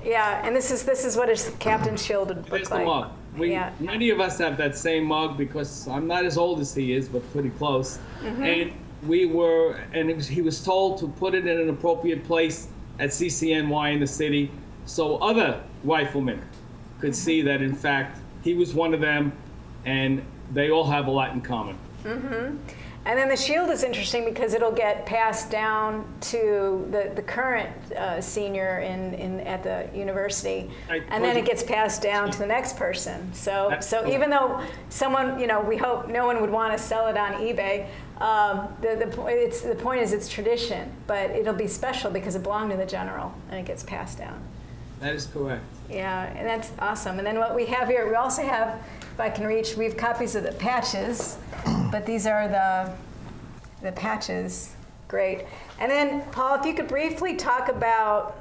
Yeah, and this is what his captain shield would look like. The mug. Many of us have that same mug because I'm not as old as he is, but pretty close. And he was told to put it in an appropriate place at CCNY in the city, so other riflemen could see that, in fact, he was one of them, and they all have a lot in common. And then the shield is interesting because it'll get passed down to the current senior at the university, and then it gets passed down to the next person. So even though someone, we hope no one would want to sell it on eBay, the point is it's tradition, but it'll be special because it belonged to the general and it gets passed down. That is correct. Yeah, and that's awesome. And then what we have here, we also have, if I can reach, we have copies of the patches, but these are the patches. Great. And then, Paul, if you could briefly talk about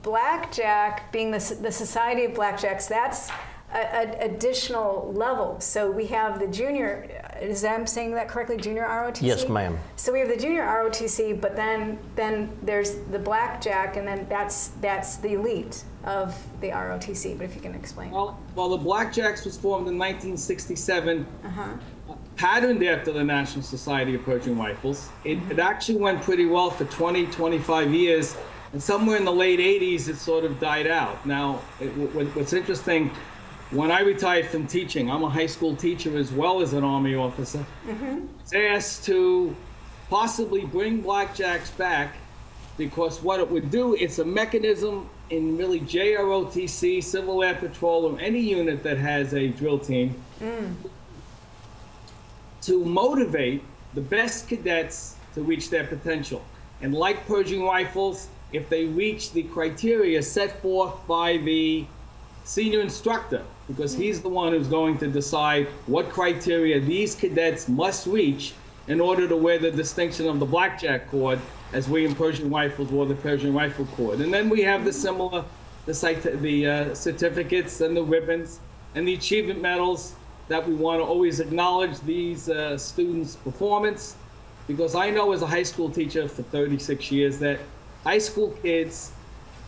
Blackjack being the Society of Blackjacks, that's an additional level. So we have the junior, I'm saying that correctly, junior ROTC? Yes, ma'am. So we have the junior ROTC, but then there's the Blackjack, and then that's the elite of the ROTC, but if you can explain. Well, the Blackjacks was formed in 1967, patterned after the National Society of Pershing Rifles. It actually went pretty well for 20, 25 years, and somewhere in the late 80s, it sort of died out. Now, what's interesting, when I retired from teaching, I'm a high school teacher as well as an Army officer, I was asked to possibly bring Blackjacks back because what it would do, it's a mechanism in really JROTC, Civil Air Patrol, or any unit that has a drill team, to motivate the best cadets to reach their potential. And like Pershing rifles, if they reach the criteria set forth by the senior instructor, because he's the one who's going to decide what criteria these cadets must reach in order to wear the distinction of the Blackjack cord, as we in Pershing rifles wore the Pershing rifle cord. And then we have the certificates and the ribbons and the achievement medals that we want to always acknowledge these students' performance, because I know as a high school teacher for 36 years that high school kids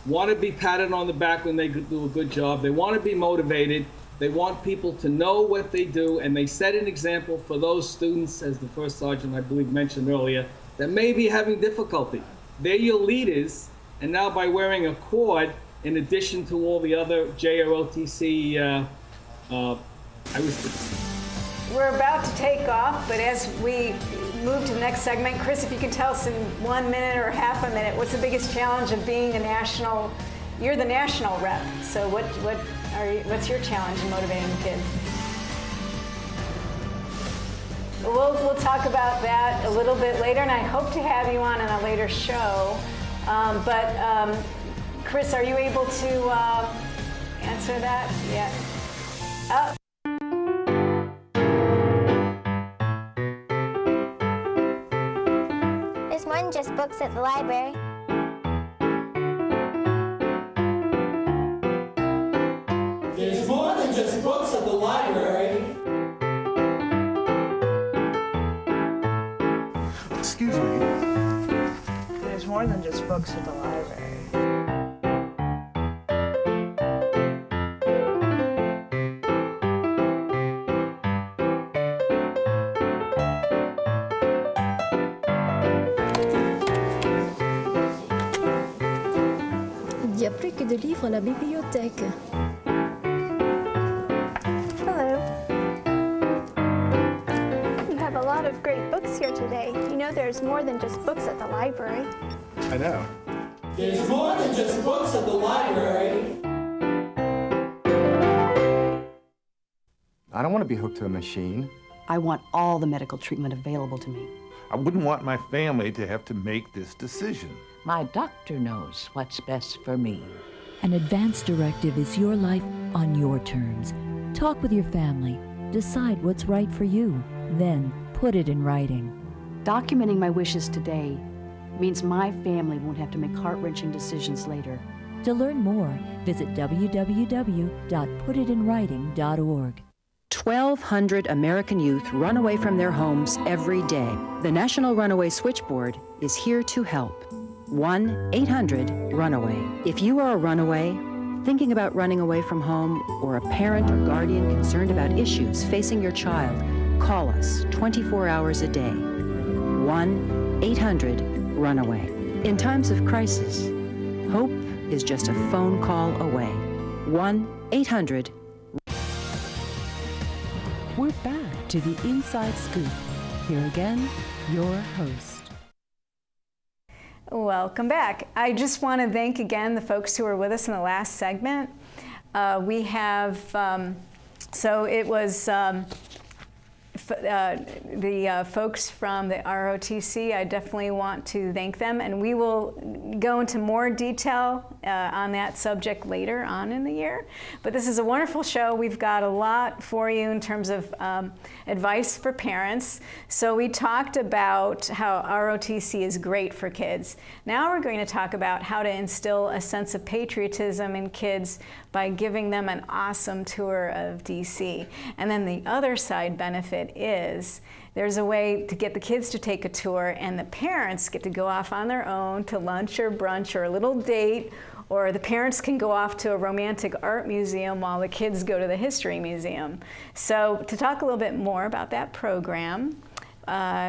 want to be patted on the back when they do a good job. They want to be motivated. They want people to know what they do, and they set an example for those students, as the first sergeant, I believe, mentioned earlier, that may be having difficulty. They're your leaders, and now by wearing a cord, in addition to all the other JROTC, We're about to take off, but as we move to the next segment, Chris, if you can tell us in 1 minute or half a minute, what's the biggest challenge of being a national? You're the national rep, so what's your challenge in motivating the kids? We'll talk about that a little bit later, and I hope to have you on in a later show. But Chris, are you able to answer that? Yeah. There's more than just books at the library. There's more than just books at the library. Excuse me. There's more than just books at the library. Il y a plus que de livres à la bibliothèque. Hello. You have a lot of great books here today. You know there's more than just books at the library. I know. There's more than just books at the library. I don't want to be hooked to a machine. I want all the medical treatment available to me. I wouldn't want my family to have to make this decision. My doctor knows what's best for me. An advance directive is your life on your terms. Talk with your family. Decide what's right for you. Then put it in writing. Documenting my wishes today means my family won't have to make heart-wrenching decisions later. To learn more, visit www.putitinwriting.org. 1,200 American youth run away from their homes every day. The National Runaway Switchboard is here to help. 1-800-RUNAWAY. If you are a runaway, thinking about running away from home, or a parent or guardian concerned about issues facing your child, call us 24 hours a day. 1-800-RUNAWAY. In times of crisis, hope is just a phone call away. 1-800. We're back to the Inside Scoop. Here again, your host. Welcome back. I just want to thank again the folks who were with us in the last segment. We have, so it was the folks from the ROTC. I definitely want to thank them, and we will go into more detail on that subject later on in the year. But this is a wonderful show. We've got a lot for you in terms of advice for parents. So we talked about how ROTC is great for kids. Now we're going to talk about how to instill a sense of patriotism in kids by giving them an awesome tour of DC. And then the other side benefit is there's a way to get the kids to take a tour, and the parents get to go off on their own to lunch or brunch or a little date, or the parents can go off to a romantic art museum while the kids go to the history museum. So to talk a little bit more about that program,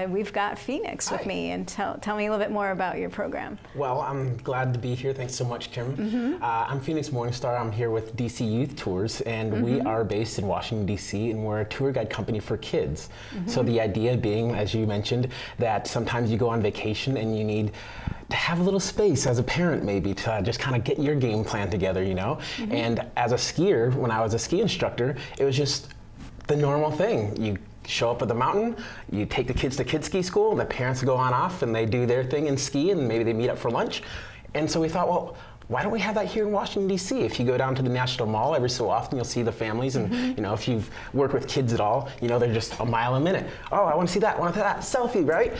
we've got Phoenix with me, and tell me a little bit more about your program. Well, I'm glad to be here. Thanks so much, Kim. I'm Phoenix Morningstar. I'm here with DC Youth Tours, and we are based in Washington, DC, and we're a tour guide company for kids. So the idea being, as you mentioned, that sometimes you go on vacation and you need to have a little space as a parent, maybe, to just kind of get your game plan together, you know? And as a skier, when I was a ski instructor, it was just the normal thing. You show up at the mountain, you take the kids to kid ski school, and the parents go on off and they do their thing and ski, and maybe they meet up for lunch. And so we thought, well, why don't we have that here in Washington, D.C.? If you go down to the National Mall, every so often you'll see the families, and you know, if you've worked with kids at all, you know, they're just a mile a minute. Oh, I want to see that, want that, selfie, right?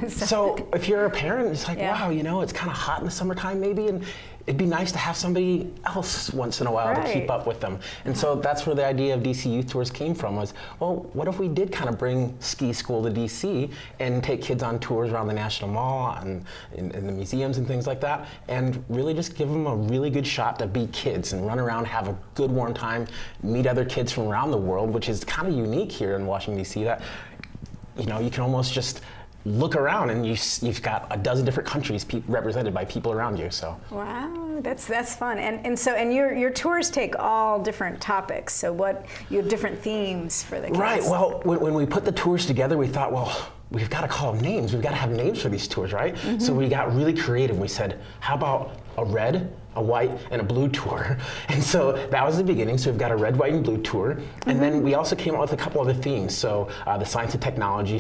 So if you're a parent, it's like, wow, you know, it's kind of hot in the summertime maybe, and it'd be nice to have somebody else once in a while to keep up with them. And so that's where the idea of DC Youth Tours came from, was, well, what if we did kind of bring ski school to DC and take kids on tours around the National Mall and in the museums and things like that, and really just give them a really good shot to be kids and run around, have a good warm time, meet other kids from around the world, which is kind of unique here in Washington, DC, that, you know, you can almost just look around and you've got a dozen different countries represented by people around you. So wow, that's fun. And your tours take all different topics. So you have different themes for the kids. Right. Well, when we put the tours together, we thought, well, we've got to call them names. We've got to have names for these tours, right? So we got really creative. We said, how about a red, a white, and a blue tour? And so that was the beginning. So we've got a red, white, and blue tour. And then we also came up with a couple other themes. So the Science and Technology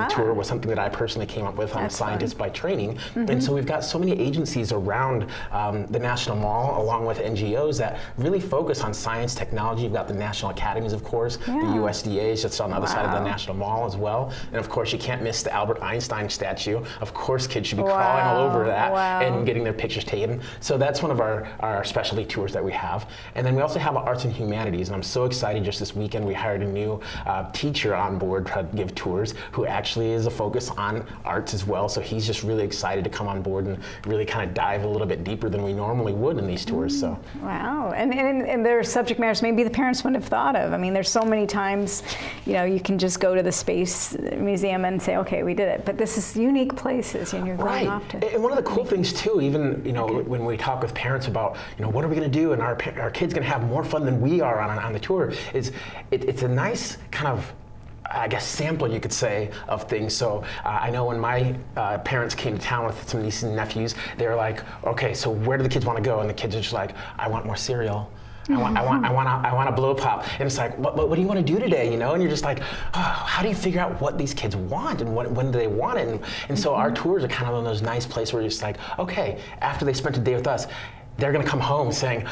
tour was something that I personally came up with. I'm a scientist by training. And so we've got so many agencies around the National Mall, along with NGOs, that really focus on science, technology. You've got the National Academies, of course. The USDA is just on the other side of the National Mall as well. And of course, you can't miss the Albert Einstein statue. Of course, kids should be crawling all over that and getting their pictures taken. So that's one of our specialty tours that we have. And then we also have arts and humanities, and I'm so excited. Just this weekend we hired a new teacher on board to give tours, who actually is a focus on arts as well. So he's just really excited to come on board and really kind of dive a little bit deeper than we normally would in these tours. So wow, and there are subject matters maybe the parents wouldn't have thought of. I mean, there's so many times, you know, you can just go to the Space Museum and say, okay, we did it. But this is unique places, and you're going off to. And one of the cool things too, even, you know, when we talk with parents about, you know, what are we going to do, and our kids going to have more fun than we are on the tour, is it's a nice kind of, I guess, sampler, you could say, of things. So I know when my parents came to town with some nieces and nephews, they were like, okay, so where do the kids want to go? And the kids are just like, I want more cereal. I want a blow pop. And it's like, what do you want to do today, you know? And you're just like, oh, how do you figure out what these kids want, and when do they want it? And so our tours are kind of in those nice places where you're just like, okay, after they spent a day with us, they're going to come home saying,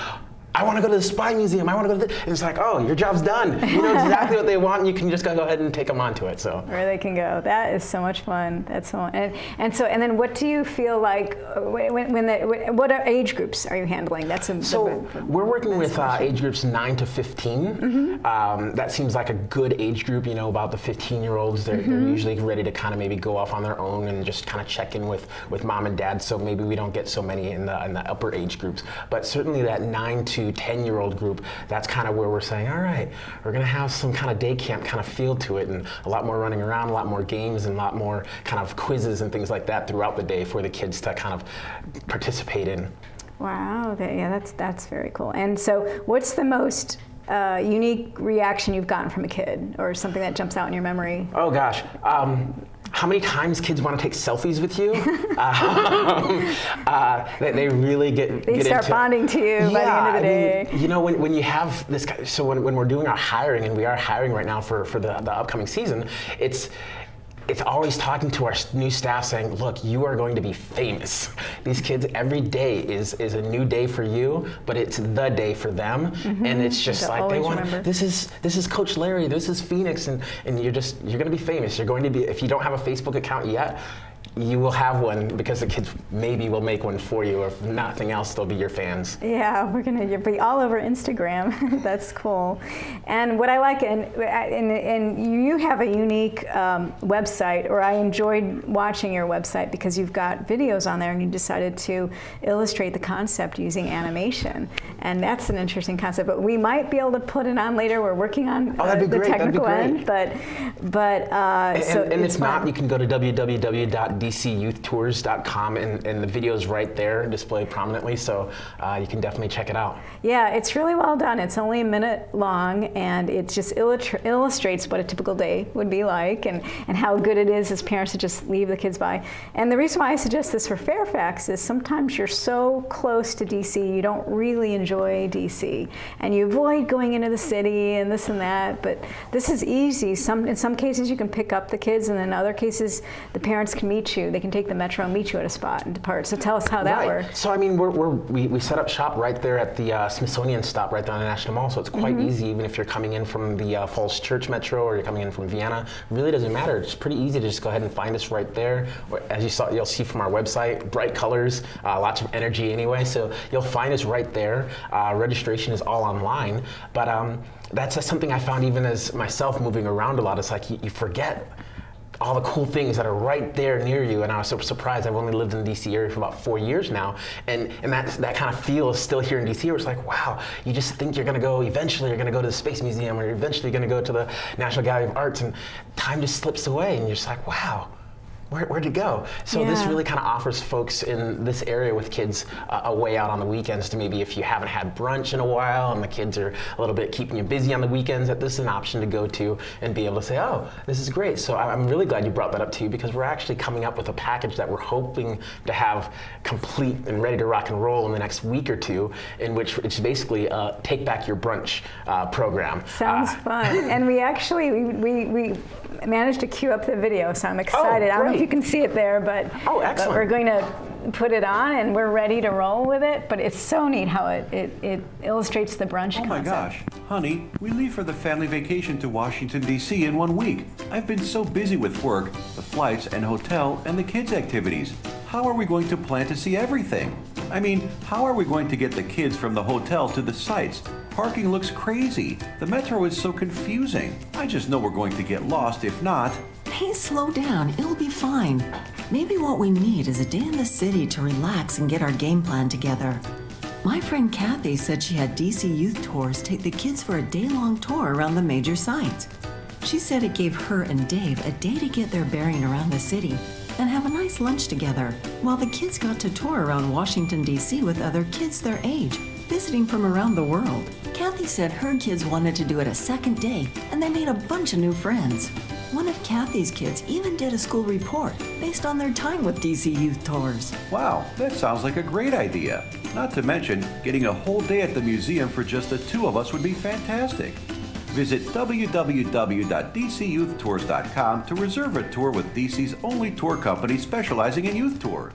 I want to go to the Spy Museum. I want to go to the, and it's like, oh, your job's done. You know exactly what they want, and you can just go ahead and take them onto it. So where they can go. That is so much fun. That's so, and then what do you feel like what age groups are you handling? We're working with age groups 9 to 15. That seems like a good age group. You know, about the 15-year-olds. They're usually ready to kind of maybe go off on their own and just kind of check in with mom and dad. So maybe we don't get so many in the upper age groups, but certainly that 9 to 10-year-old group, that's kind of where we're saying, all right, we're going to have some kind of day camp kind of feel to it, and a lot more running around, a lot more games, and a lot more kind of quizzes and things like that throughout the day for the kids to kind of participate in. Wow, that's very cool. And so what's the most unique reaction you've gotten from a kid, or something that jumps out in your memory? Oh gosh. How many times kids want to take selfies with you? They really get They start bonding to you by the end of the day. You know, when you have this, so when we're doing our hiring, and we are hiring right now for the upcoming season, it's always talking to our new staff saying, look, you are going to be famous. These kids, every day is a new day for you, but it's the day for them. And it's just like, they want, this is Coach Larry, this is Phoenix, and you're going to be famous. You're going to be, if you don't have a Facebook account yet, you will have one, because the kids maybe will make one for you, or if nothing else, they'll be your fans. Yeah, we're going to be all over Instagram. That's cool. And what I like, and you have a unique website, or I enjoyed watching your website because you've got videos on there, and you decided to illustrate the concept using animation. And that's an interesting concept, but we might be able to put it on later. We're working on the technical end, but if not, you can go to www.dcyouthtours.com, and the video's right there displayed prominently, so you can definitely check it out. Yeah, it's really well done. It's only a minute long, and it just illustrates what a typical day would be like, and how good it is as parents to just leave the kids by. And the reason why I suggest this for Fairfax is sometimes you're so close to DC, you don't really enjoy DC, and you avoid going into the city and this and that, but this is easy. In some cases you can pick up the kids, and in other cases the parents can meet you. They can take the metro and meet you at a spot and depart. So tell us how that works. So I mean, we set up shop right there at the Smithsonian stop right there on the National Mall, so it's quite easy, even if you're coming in from the Falls Church Metro, or you're coming in from Vienna. It really doesn't matter. It's pretty easy to just go ahead and find us right there. As you'll see from our website, bright colors, lots of energy anyway, so you'll find us right there. Registration is all online, but that's just something I found even as myself moving around a lot. It's like you forget all the cool things that are right there near you, and I was so surprised. I've only lived in the DC area for about 4 years now, and that kind of feel is still here in DC, where it's like, wow, you just think you're gonna go, eventually you're gonna go to the Space Museum, or you're eventually gonna go to the National Gallery of Arts, and time just slips away, and you're just like, wow, where'd it go? So this really kind of offers folks in this area with kids a way out on the weekends to maybe, if you haven't had brunch in a while and the kids are a little bit keeping you busy on the weekends, that this is an option to go to and be able to say, oh, this is great. So I'm really glad you brought that up to you, because we're actually coming up with a package that we're hoping to have complete and ready to rock and roll in the next week or two, in which it's basically a Take Back Your Brunch program. Sounds fun. And we actually, we managed to queue up the video, so I'm excited. I don't know if you can see it there, but, but we're going to put it on, and we're ready to roll with it. But it's so neat how it illustrates the brunch concept. Oh my gosh, honey, we leave for the family vacation to Washington, D.C. in 1 week. I've been so busy with work, the flights and hotel, and the kids' activities. How are we going to plan to see everything? I mean, how are we going to get the kids from the hotel to the sites? Parking looks crazy. The metro is so confusing. I just know we're going to get lost if not. Hey, slow down. It'll be fine. Maybe what we need is a day in the city to relax and get our game plan together. My friend Kathy said she had DC Youth Tours take the kids for a day-long tour around the major sites. She said it gave her and Dave a day to get their bearing around the city and have a nice lunch together, while the kids got to tour around Washington, D.C. with other kids their age, visiting from around the world. Kathy said her kids wanted to do it a second day, and they made a bunch of new friends. One of Kathy's kids even did a school report based on their time with DC Youth Tours. Wow, that sounds like a great idea. Not to mention, getting a whole day at the museum for just the two of us would be fantastic. Visit www.dcyouthtours.com to reserve a tour with DC's only tour company specializing in youth tours.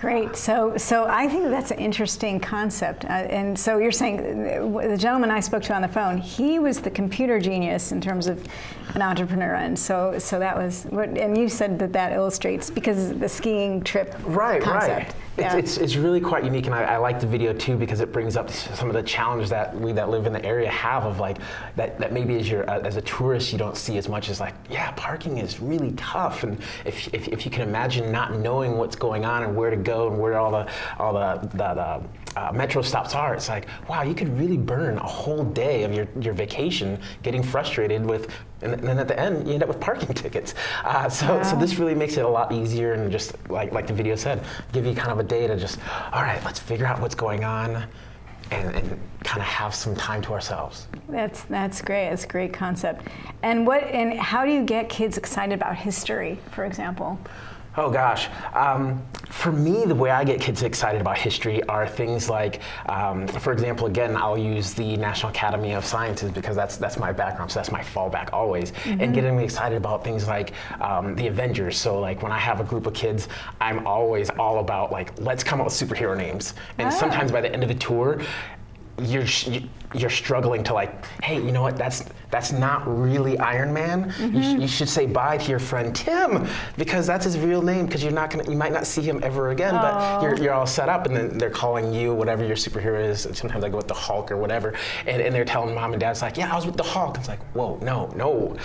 Great. So I think that's an interesting concept. And so you're saying the gentleman I spoke to on the phone, he was the computer genius in terms of an entrepreneur, and so that was what. And you said that illustrates because of the skiing trip concept. Right. Yeah. It's really quite unique, and I like the video too because it brings up some of the challenges that we that live in the area have of like that maybe as a tourist you don't see as much as like, yeah, parking is really tough, and if you can imagine not knowing what's going on and where to go and where all the metro stops are, it's like, wow, you could really burn a whole day of your vacation getting frustrated with, and then at the end you end up with parking tickets. So this really makes it a lot easier, and just like the video said, give you kind of a day to just, all right, let's figure out what's going on and kind of have some time to ourselves. That's great. It's a great concept. And how do you get kids excited about history, for example? Oh gosh, for me, the way I get kids excited about history are things like, for example, again, I'll use the National Academy of Sciences because that's my background, so that's my fallback always. Mm-hmm. And getting me excited about things like the Avengers. So like when I have a group of kids, I'm always all about like, let's come up with superhero names. And sometimes by the end of the tour, you're struggling to like, hey, you know what? That's not really Iron Man. Mm-hmm. You should say bye to your friend Tim because that's his real name. Because you might not see him ever again. But you're all set up, and then they're calling you whatever your superhero is. And sometimes I go with the Hulk or whatever, and they're telling mom and dad, it's like, yeah, I was with the Hulk. It's like, whoa, no,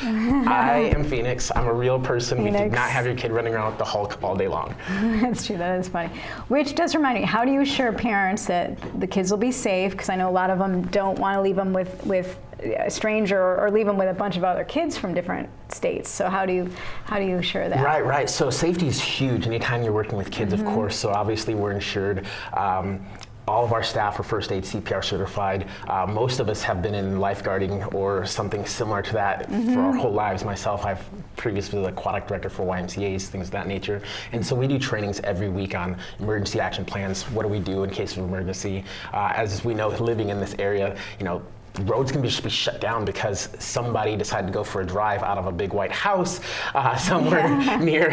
I am Phoenix. I'm a real person. Phoenix. We did not have your kid running around with the Hulk all day long. That's true. That is funny. Which does remind me, how do you assure parents that the kids will be safe? Because I know a lot of them don't want to leave them with a stranger or leave them with a bunch of other kids from different states. So how do you assure that? Right. So safety is huge anytime you're working with kids, of course. So obviously we're insured. All of our staff are first aid CPR certified. Most of us have been in lifeguarding or something similar to that for our whole lives. Myself, I've previously been the aquatic director for YMCAs, things of that nature. And so we do trainings every week on emergency action plans. What do we do in case of emergency? As we know, living in this area, roads can just be shut down because somebody decided to go for a drive out of a big white house somewhere near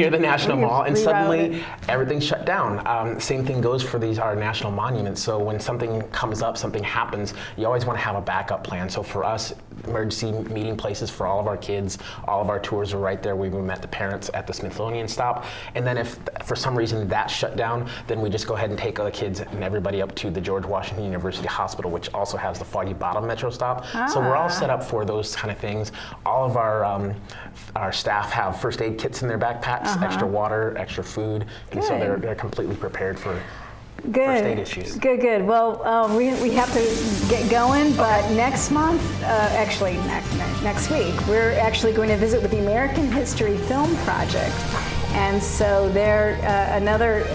the National Mall, and suddenly everything's shut down. Same thing goes for our national monuments. So when something comes up, something happens, you always want to have a backup plan. So for us, emergency meeting places for all of our kids, all of our tours are right there. We met the parents at the Smithsonian stop, and then if for some reason that's shut down, then we just go ahead and take the kids and everybody up to the George Washington University Hospital, which also has the Foggy Bottom Metro stop. So we're all set up for those kind of things. All of our staff have first aid kits in their backpacks, extra water, extra food, and so they're completely prepared for first aid issues. Good. Well, we have to get going, but next month, actually next week, we're actually going to visit with the American History Film Project. And so they're another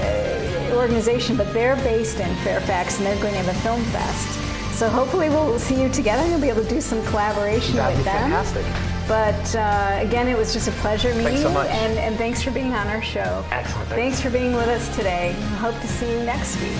organization, but they're based in Fairfax, and they're going to have a film fest. So hopefully we'll see you together and you'll be able to do some collaboration with them. That'd be fantastic. But again, it was just a pleasure meeting you. Thanks so much. And thanks for being on our show. Excellent. Thanks for being with us today. Hope to see you next week.